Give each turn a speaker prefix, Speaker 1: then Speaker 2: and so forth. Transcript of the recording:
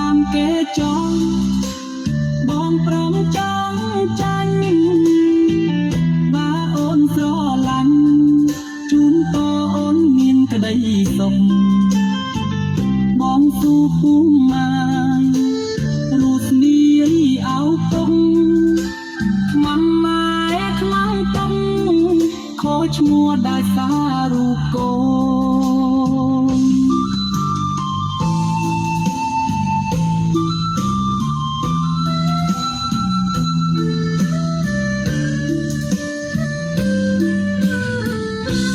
Speaker 1: តាមគេចង់បងព្រមចង់ចាញ់បើអូនស្រឡាញ់ជូនតអូនមានក្តីសុខបងស៊ូភូមារੂស្នីអោពុកម៉ាម៉ែខ្លាំងតុងខូចឈ្មោះដោយសាររូបកូន